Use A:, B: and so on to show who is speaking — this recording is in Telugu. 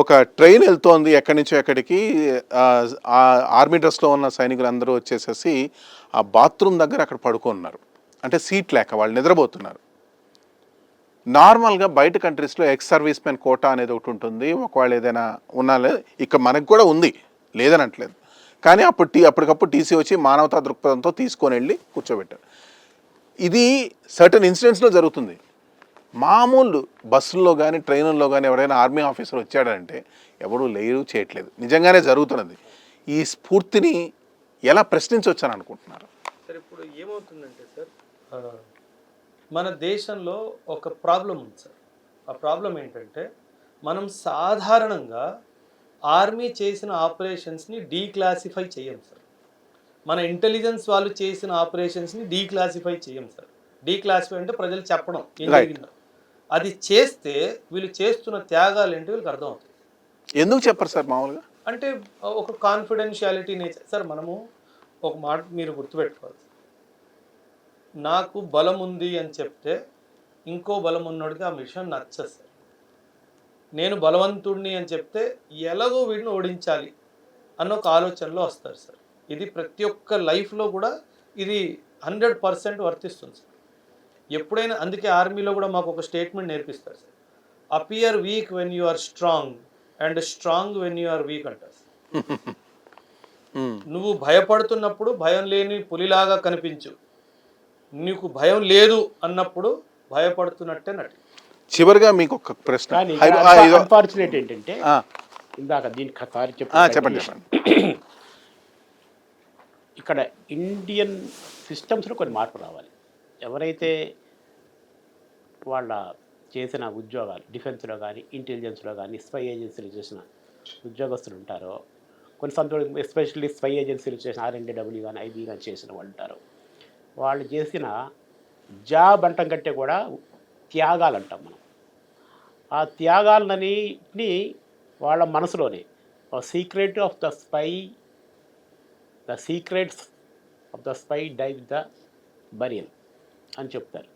A: ఒక ట్రైన్ వెళ్తోంది ఎక్కడి నుంచో ఎక్కడికి. ఆర్మీ డ్రెస్లో ఉన్న సైనికులందరూ వచ్చేసేసి ఆ బాత్రూమ్ దగ్గర అక్కడ పడుకున్నారు. అంటే సీట్ లేక వాళ్ళు నిద్రపోతున్నారు. నార్మల్గా బయట కంట్రీస్లో ఎక్స్ సర్వీస్ మెన్ కోటా అనేది ఒకటి ఉంటుంది. ఒకవేళ ఏదైనా ఉన్నా ఇక్కడ మనకు కూడా ఉంది, లేదనట్లేదు. కానీ అప్పటికప్పుడు టీసీ వచ్చి మానవతా దృక్పథంతో తీసుకొని వెళ్ళి కూర్చోబెట్టారు. ఇది సర్టన్ ఇన్సిడెంట్స్లో జరుగుతుంది. మామూలు బస్సుల్లో కానీ ట్రైనుల్లో కానీ ఎవరైనా ఆర్మీ ఆఫీసర్ వచ్చాడంటే ఎవరు లేరు, చేయట్లేదు. నిజంగానే జరుగుతున్నది. ఈ స్ఫూర్తిని ఎలా ప్రశ్నించవచ్చని అనుకుంటున్నారు?
B: సార్ ఇప్పుడు ఏమవుతుందంటే సార్, మన దేశంలో ఒక ప్రాబ్లం ఉంది సార్. ఆ ప్రాబ్లం ఏంటంటే మనం సాధారణంగా ఆర్మీ చేసిన ఆపరేషన్స్ని డీక్లాసిఫై చేయం సార్. మన ఇంటెలిజెన్స్ వాళ్ళు చేసిన ఆపరేషన్స్ని డీక్లాసిఫై చేయం సార్. డీక్లాసిఫై అంటే ప్రజలు చెప్పడం ఏం జరిగిందో. అది చేస్తే వీళ్ళు చేస్తున్న త్యాగాలు ఏంటి వీళ్ళకి అర్థమవుతుంది.
A: ఎందుకు చెప్పరు సార్ మామూలుగా?
B: అంటే ఒక కాన్ఫిడెన్షియాలిటీ నేచర్ సార్. మనము ఒక మాట మీరు గుర్తుపెట్టుకోవాలి. నాకు బలం ఉంది అని చెప్తే ఇంకో బలం ఉన్నోడికి ఆ విషయం నచ్చదు సార్. నేను బలవంతుడిని అని చెప్తే ఎలాగో వీడిని ఓడించాలి అన్న ఒక ఆలోచనలో వస్తారు సార్. ఇది ప్రతి ఒక్క లైఫ్లో కూడా ఇది 100% వర్తిస్తుంది సార్. ఎప్పుడైనా అందుకే ఆర్మీలో కూడా మాకు ఒక స్టేట్మెంట్ నేర్పిస్తారు sir. Appear weak when you are strong and strong when you are weak అంటారు. నువ్వు భయపడుతున్నప్పుడు భయం లేని పులిలాగా కనిపించు, నీకు భయం లేదు అన్నప్పుడు భయపడుతున్నట్టే నటి.
A: చివరిగా మీకు ఒక ప్రశ్న.
C: అన్ఫార్చునేట్ ఏంటంటే ఇందాక దీనికి
A: చెప్పండి.
C: ఇక్కడ ఇండియన్ సిస్టమ్స్లో కొన్ని మార్పు రావాలి. ఎవరైతే వాళ్ళ చేసిన ఉద్యోగాలు డిఫెన్స్లో కానీ ఇంటెలిజెన్స్లో కానీ స్పై ఏజెన్సీలు చేసిన ఉద్యోగస్తులు ఉంటారో, కొన్ని సందర్భంలో ఎస్పెషల్లీ స్పై ఏజెన్సీలు చేసిన RNDW కానీ IB కానీ చేసిన వాళ్ళు ఉంటారు. వాళ్ళు చేసిన జాబ్ అంటాం కంటే కూడా త్యాగాలు అంటాం మనం. ఆ త్యాగాలన్నింటినీ వాళ్ళ మనసులోనే secret of the spy, the secrets of the spy die with the burial అని చెప్తారు.